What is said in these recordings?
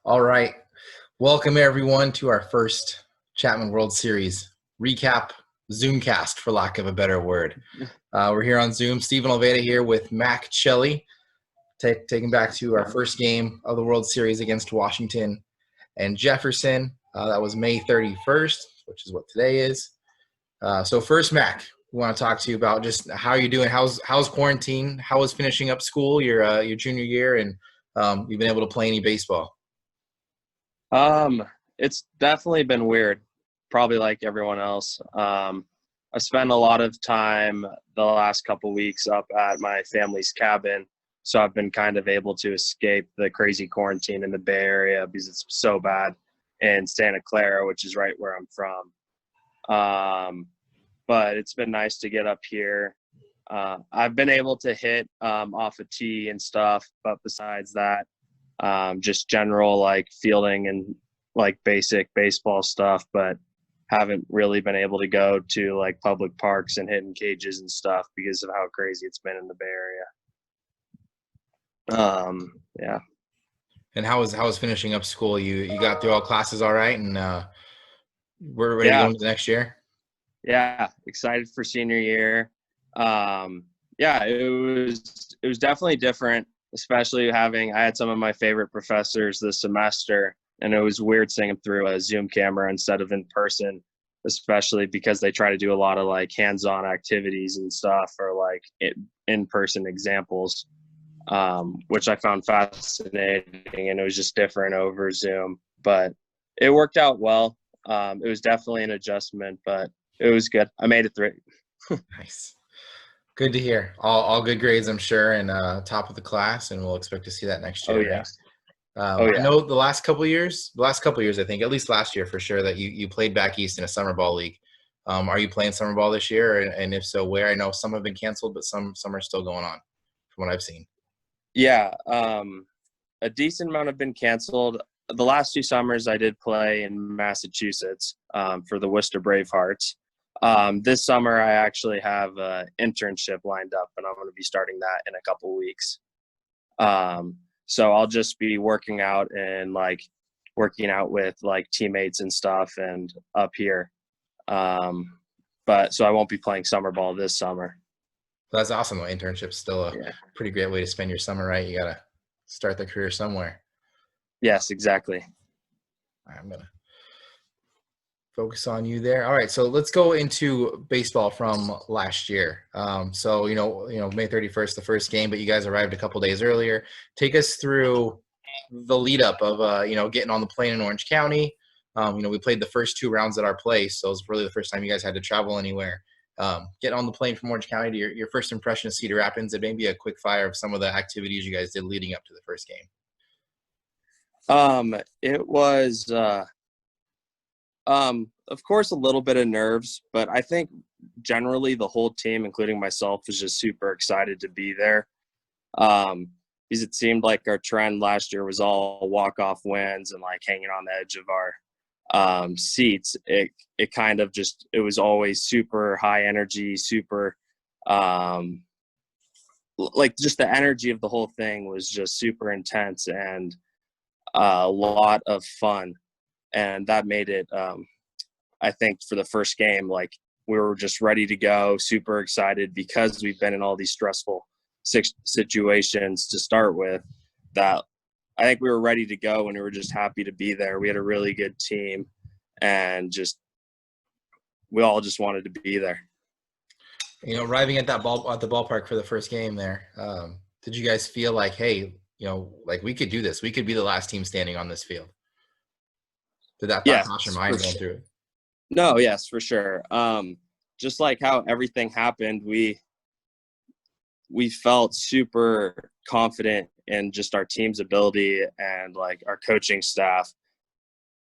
All right. Welcome, everyone, to our first Chapman World Series recap Zoomcast, for lack of a better word. We're here on Zoom. Stephen Olveda here with Mack Cheli, taking back to our first game of the World Series against Washington and Jefferson. That was May 31st, which is what today is. So first, Mac, we want to talk to you about just how you're doing. How's quarantine? How was finishing up school your junior year, and you've been able to play any baseball? It's definitely been weird, probably like everyone else. I spent a lot of time the last couple weeks up at my family's cabin, so I've been kind of able to escape the crazy quarantine in the Bay Area because it's so bad in Santa Clara, which is right where I'm from. But it's been nice to get up here. I've been able to hit off a tee and stuff, but besides that, just general like fielding and like basic baseball stuff, but haven't really been able to go to like public parks and hitting cages and stuff because of how crazy it's been in the Bay Area. Yeah. And how was finishing up school? You got through all classes all right, and we're ready to go into the next year? Yeah, excited for senior year. Yeah, it was definitely different, especially I had some of my favorite professors this semester, and it was weird seeing them through a Zoom camera instead of in person, especially because they try to do a lot of like hands-on activities and stuff, or like in-person examples, which I found fascinating, and it was just different over Zoom, but it worked out well. It was definitely an adjustment, but it was good. I made it through. Nice. Good to hear. All good grades, I'm sure, and top of the class, and we'll expect to see that next year. Oh, yeah. Right? I know the last couple of years, I think, at least last year for sure, that you played back east in a summer ball league. Are you playing summer ball this year? And if so, where? I know some have been canceled, but some are still going on from what I've seen. Yeah, a decent amount have been canceled. The last 2 summers I did play in Massachusetts for the Worcester Bravehearts. This summer I actually have an internship lined up, and I'm going to be starting that in a couple weeks. So I'll just be working out with like teammates and stuff and up here. But so I won't be playing summer ball this summer. That's awesome. Internship's still a pretty great way to spend your summer, right? You got to start the career somewhere. Yes, exactly. I'm going to focus on you there. All right, so let's go into baseball from last year. So, May 31st, the first game, but you guys arrived a couple days earlier. Take us through the lead up of, getting on the plane in Orange County. We played the first 2 rounds at our place, so it was really the first time you guys had to travel anywhere. Getting on the plane from Orange County to your first impression of Cedar Rapids, and maybe a quick fire of some of the activities you guys did leading up to the first game. It was, of course, a little bit of nerves, but I think generally the whole team, including myself, was just super excited to be there. Because it seemed like our trend last year was all walk-off wins and like hanging on the edge of our seats. It kind of just, it was always super high energy, super like just the energy of the whole thing was just super intense and a lot of fun. And that made it, I think, for the first game, like we were just ready to go, super excited because we've been in all these stressful situations to start with, that I think we were ready to go and we were just happy to be there. We had a really good team and we all just wanted to be there. Arriving at the ballpark for the first game there, did you guys feel like, hey, like we could do this? We could be the last team standing on this field. Did that thought cross your mind going through it? No, yes, for sure. Just like how everything happened, we felt super confident in just our team's ability and like our coaching staff.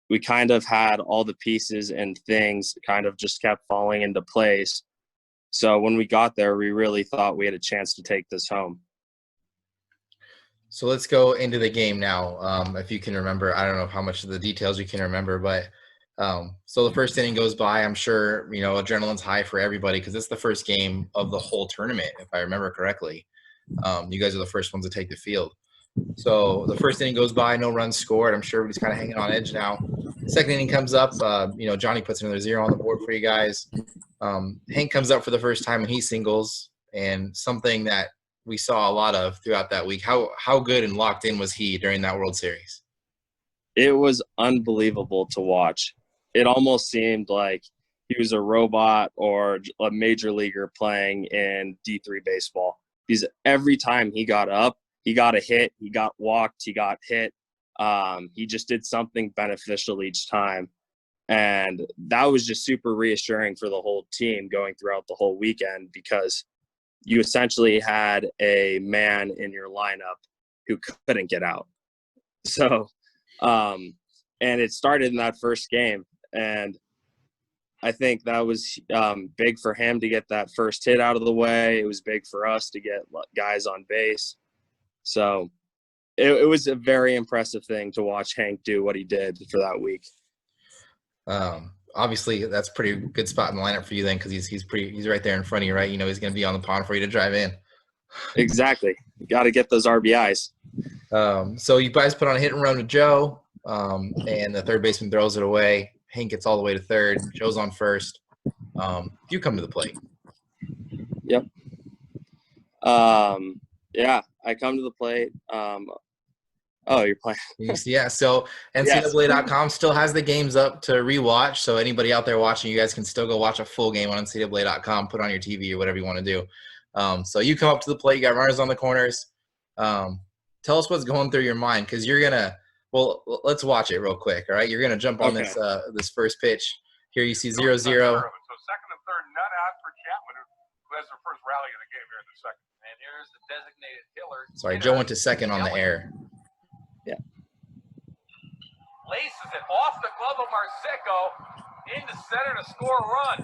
We kind of had all the pieces and things kind of just kept falling into place. So when we got there, we really thought we had a chance to take this home. So let's go into the game now. If you can remember, I don't know how much of the details you can remember, but so the first inning goes by. I'm sure, adrenaline's high for everybody because it's the first game of the whole tournament, if I remember correctly. You guys are the first ones to take the field. So the first inning goes by, no runs scored. I'm sure everybody's kind of hanging on edge now. Second inning comes up. Johnny puts another 0 on the board for you guys. Hank comes up for the first time and he singles, and something that we saw a lot of throughout that week. How good and locked in was he during that World Series? It was unbelievable to watch. It almost seemed like he was a robot or a major leaguer playing in D3 baseball. Because every time he got up, he got a hit, he got walked, he got hit. He just did something beneficial each time. And that was just super reassuring for the whole team going throughout the whole weekend, because you essentially had a man in your lineup who couldn't get out. So, and it started in that first game. And I think that was big for him to get that first hit out of the way. It was big for us to get guys on base. So it was a very impressive thing to watch Hank do what he did for that week. Obviously, that's a pretty good spot in the lineup for you then, because he's right there in front of you, right? You know he's going to be on the pond for you to drive in. Exactly. You got to get those RBIs. So you guys put on a hit and run with Joe, and the third baseman throws it away. Hank gets all the way to third. Joe's on first. You come to the plate. Yep. Yeah, I come to the plate. Oh, you're playing. Yeah, so NCAA.com still has the games up to rewatch. So anybody out there watching, you guys can still go watch a full game on NCAA.com, put on your TV or whatever you want to do. So you come up to the plate, you got runners on the corners. Tell us what's going through your mind, because you're going to – well, let's watch it real quick, all right? You're going to jump on this first pitch. Here you see 0-0. So second and third, none out for Chapman, who has their first rally of the game here in the second. And here's the designated killer. Sorry, Joe went to second on the air. Yeah. Laces it off the glove of Marseco into center to score a run.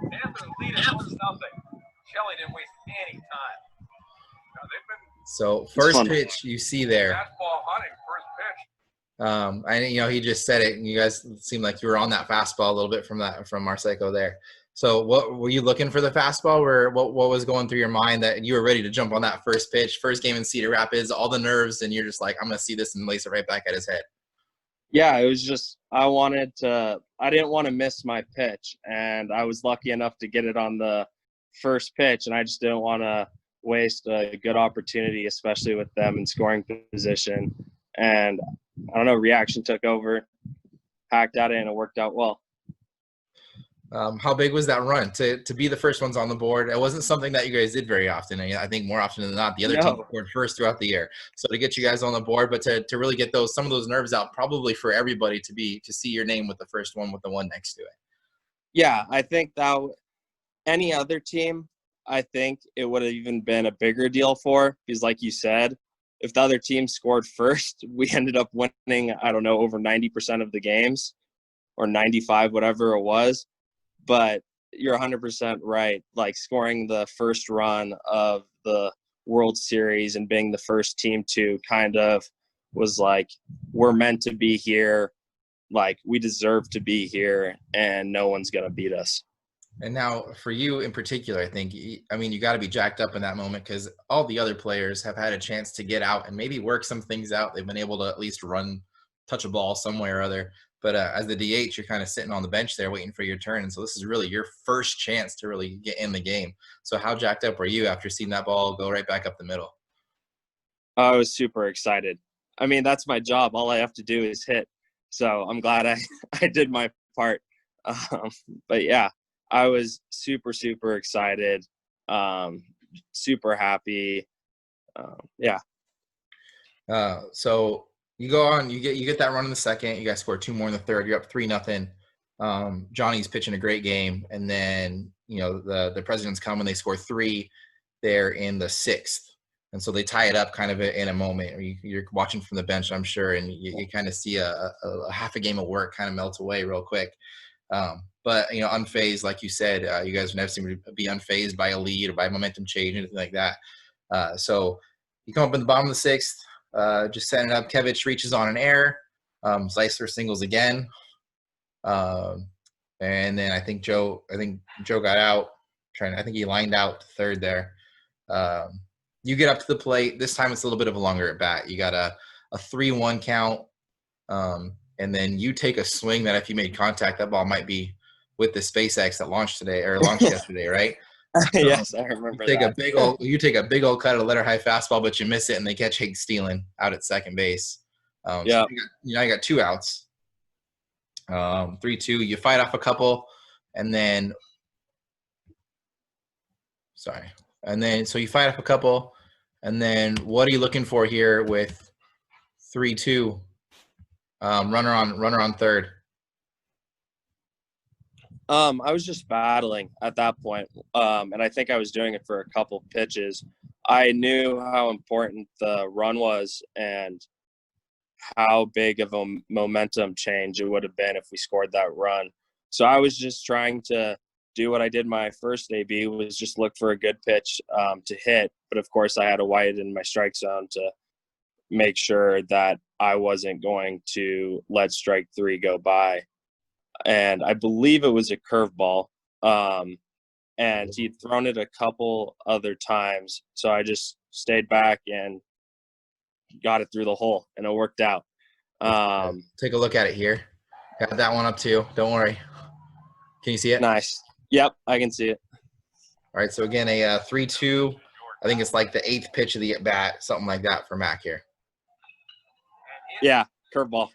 Panthers lead it 1-0. Cheli didn't waste any time. Now they've been so first pitch you see there. fastball hunting, first pitch. He just said it, and you guys seemed like you were on that fastball a little bit from Marseco there. So what were you looking for the fastball, or what was going through your mind that you were ready to jump on that first pitch, first game in Cedar Rapids, all the nerves, and you're just like, I'm going to see this and lace it right back at his head? Yeah, it was just I didn't want to miss my pitch, and I was lucky enough to get it on the first pitch, and I just didn't want to waste a good opportunity, especially with them in scoring position. And I don't know, reaction took over, hacked at it, and it worked out well. How big was that run to be the first ones on the board? It wasn't something that you guys did very often. I think more often than not, the other team scored first throughout the year. So to get you guys on the board, but to really get some of those nerves out, probably for everybody to see your name with the first one with the one next to it. Yeah, I think that any other team, I think it would have even been a bigger deal for, because like you said, if the other team scored first, we ended up winning, I don't know, over 90% of the games, or 95, whatever it was. But you're 100% right. Like, scoring the first run of the World Series and being the first team to kind of was like, we're meant to be here. Like, we deserve to be here, and no one's going to beat us. And now for you in particular, I think, you got to be jacked up in that moment, because all the other players have had a chance to get out and maybe work some things out. They've been able to at least touch a ball some way or other. But as the DH, you're kind of sitting on the bench there waiting for your turn. And so this is really your first chance to really get in the game. So how jacked up were you after seeing that ball go right back up the middle? I was super excited. I mean, that's my job. All I have to do is hit. So I'm glad I did my part. But yeah, I was super, super excited, super happy. Yeah. So you go on, you get that run in the second. You guys score two more in the third. You're up 3-0. Johnny's pitching a great game, and then the Presidents come and they score 3 there in the sixth, and so they tie it up kind of in a moment. You're watching from the bench, I'm sure, and you kind of see a half a game of work kind of melt away real quick. But unfazed, like you said, you guys never seem to be unfazed by a lead or by momentum change, anything like that. So you come up in the bottom of the sixth. Just setting it up. Kevich reaches on an error. Zeisler singles again. And then I think Joe got out. I think he lined out to third there. you get up to the plate. This time it's a little bit of a longer at bat. You got a 3-1 count, and then you take a swing that if you made contact, that ball might be with the SpaceX that launched yesterday, right? Yes, I remember that. You take a big old cut at a letter high fastball, but you miss it, and they catch Higgs stealing out at second base. Yeah. So you got 2 outs. 3-2. You fight off a couple, and then so you fight off a couple, and then what are you looking for here with 3-2? Runner on third. I was just battling at that point, and I think I was doing it for a couple pitches. I knew how important the run was and how big of a momentum change it would have been if we scored that run. So I was just trying to do what I did my first AB, was just look for a good pitch to hit. But of course, I had to widen my strike zone to make sure that I wasn't going to let strike 3 go by. And I believe it was a curveball. And he'd thrown it a couple other times. So I just stayed back and got it through the hole, and it worked out. Take a look at it here. Got that one up too. Don't worry. Can you see it? Nice. Yep, I can see it. All right, so again, a 3-2. I think it's like the 8th pitch of the at-bat, something like that for Mack here. Yeah, curveball.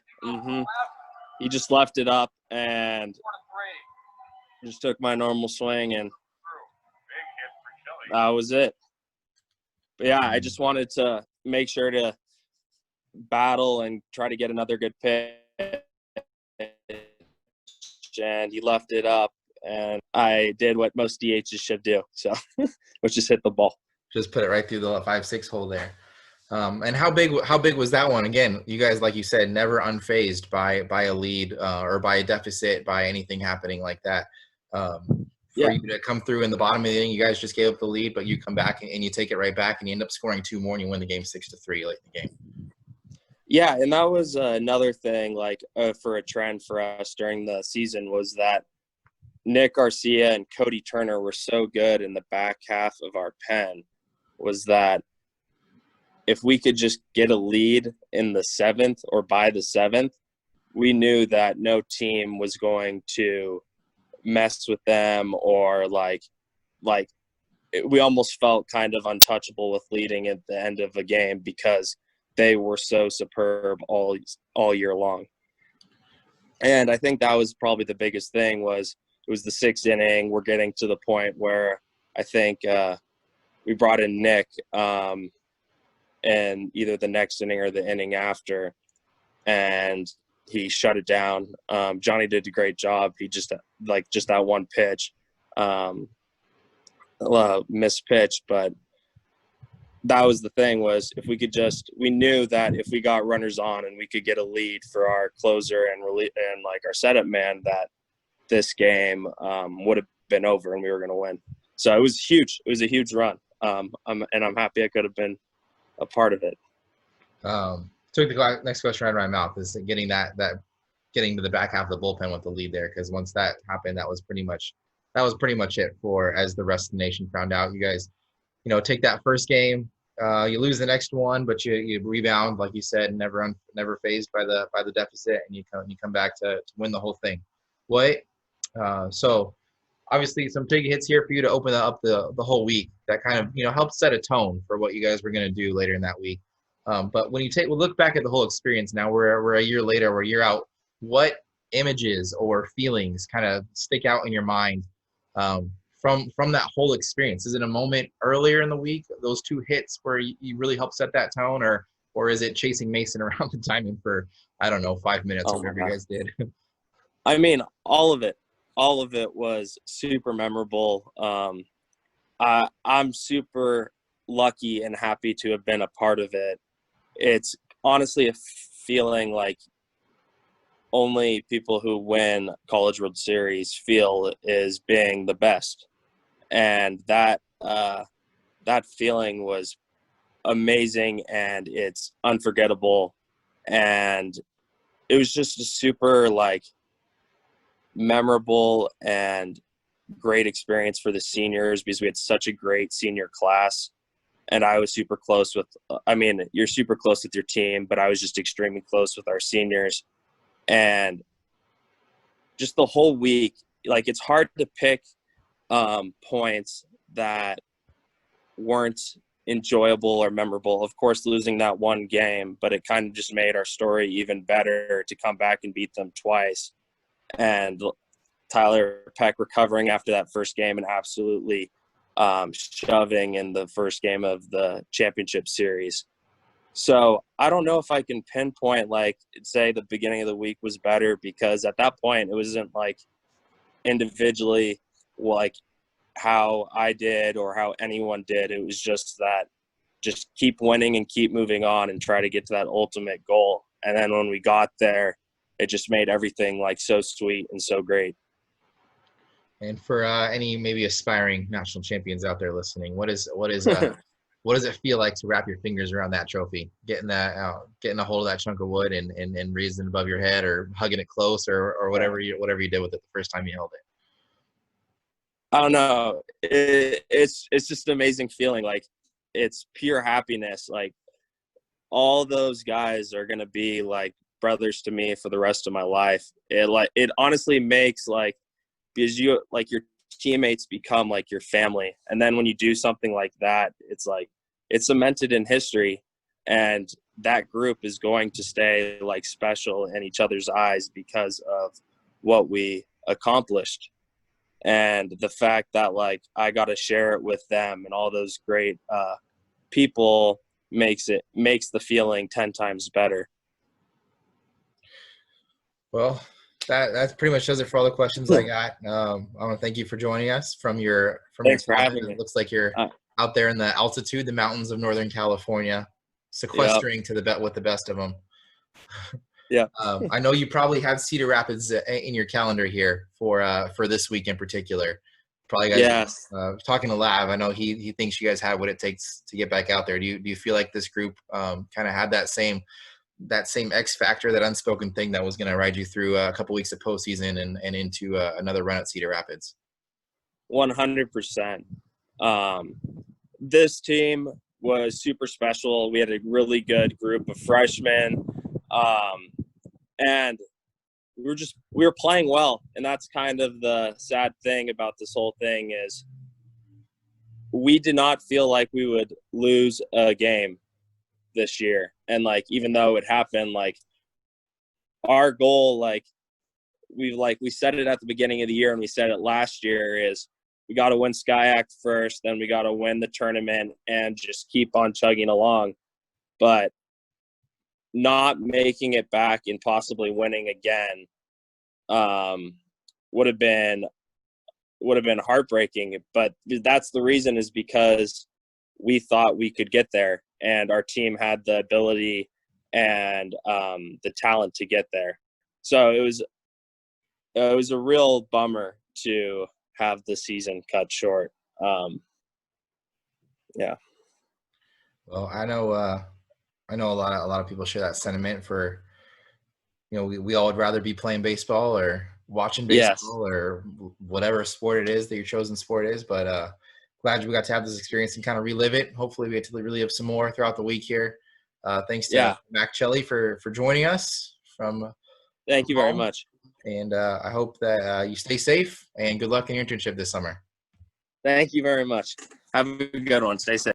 He just left it up and just took my normal swing, and that was it. But yeah, I just wanted to make sure to battle and try to get another good pitch, and he left it up, and I did what most DHs should do, so which is hit the ball. Just put it right through the 5-6 hole there. And how big was that one? Again, you guys, like you said, never unfazed by a lead or by a deficit, by anything happening like that. For you to come through in the bottom of the inning, you guys just gave up the lead, but you come back and you take it right back, and you end up scoring 2 more, and you win the game 6-3, like the game. Yeah, and that was another thing, like for a trend for us during the season, was that Nick Garcia and Cody Turner were so good in the back half of our pen, was that if we could just get a lead in the 7th or by the 7th, we knew that no team was going to mess with them, or like we almost felt kind of untouchable with leading at the end of a game because they were so superb all year long. And I think that was probably the biggest thing. Was it was the 6th inning. We're getting to the point where I think we brought in Nick and either the next inning or the inning after, and he shut it down. Johnny did a great job. He just that one pitch, missed pitch, but that was the thing. Was if we could we knew that if we got runners on and we could get a lead for our closer and like our setup man, that this game would have been over and we were going to win. So it was huge. It was a huge run. I'm happy I could have been a part of it. Took the next question right out of my mouth, is getting getting to the back half of the bullpen with the lead there, because once that happened, that was pretty much it for, as the rest of the nation found out. You guys, take that first game, you lose the next one, but you rebound, like you said, never fazed by the deficit, and you come back to win the whole thing. So obviously some big hits here for you to open up the whole week. That kind of helped set a tone for what you guys were going to do later in that week. But when we'll look back at the whole experience now, we're a year later, we're a year out. What images or feelings kind of stick out in your mind from that whole experience? Is it a moment earlier in the week, those 2 hits, where you really helped set that tone, or is it chasing Mason around the diamond for, I don't know, 5 minutes or whatever you guys did? I mean, all of it was super memorable. I'm super lucky and happy to have been a part of it. It's honestly a feeling like only people who win College World Series feel is being the best. And that feeling was amazing, and it's unforgettable. And it was just a super memorable and great experience for the seniors, because we had such a great senior class. and I was super close with – I mean, you're super close with your team, but I was just extremely close with our seniors. And just the whole week, like, it's hard to pick points that weren't enjoyable or memorable. Of course, losing that one game, but it kind of just made our story even better to come back and beat them twice. And Tyler Peck recovering after that first game and absolutely shoving in the first game of the championship series. So I don't know if I can pinpoint, like, say the beginning of the week was better, because at that point it wasn't like individually like how I did or how anyone did. It was just that just keep winning and keep moving on and try to get to that ultimate goal. And then when we got there, it just made everything like so sweet and so great. And for any maybe aspiring national champions out there listening, what does it feel like to wrap your fingers around that trophy, getting a hold of that chunk of wood and raising it above your head, or hugging it close, or whatever you did with it the first time you held it? I don't know. It's just an amazing feeling. Like, it's pure happipiness. Like, all those guys are gonna be like brothers to me for the rest of my life. It honestly makes, like, because you, like, your teammates become like your family, and then when you do something like that, it's like it's cemented in history, and that group is going to stay like special in each other's eyes because of what we accomplished. And the fact that, like, I got to share it with them and all those great people makes the feeling 10 times better. Well, that pretty much does it for all the questions I got. I want to thank you for joining us from your Thanks for cabin. having me. It looks like you're out there in the altitude, the mountains of Northern California, sequestering to with the best of them. Yeah. I know you probably have Cedar Rapids in your calendar here for this week in particular. Probably guys. Yes. Talking to Lav, I know he thinks you guys have what it takes to get back out there. Do you feel like this group kind of had that same X factor, that unspoken thing that was going to ride you through a couple weeks of postseason and into another run at Cedar Rapids? 100%. This team was super special. We had a really good group of freshmen, and we were playing well. And that's kind of the sad thing about this whole thing, is we did not feel like we would lose a game this year. And, like, even though it happened, like, our goal, like we said it at the beginning of the year and we said it last year, is we got to win SCIAC first, then we got to win the tournament and just keep on chugging along. But not making it back and possibly winning again would have been heartbreaking. But that's the reason, is because we thought we could get there, and our team had the ability and the talent to get there. So it was a real bummer to have the season cut short. Yeah. Well, I know a lot of people share that sentiment. For, we all would rather be playing baseball or watching baseball, yes, or whatever sport it is that your chosen sport is. But glad we got to have this experience and kind of relive it. Hopefully we get to relive some more throughout the week here. Thanks to Mack Cheli for joining us from. Thank you very much. And I hope that you stay safe, and good luck in your internship this summer. Thank you very much. Have a good one. Stay safe.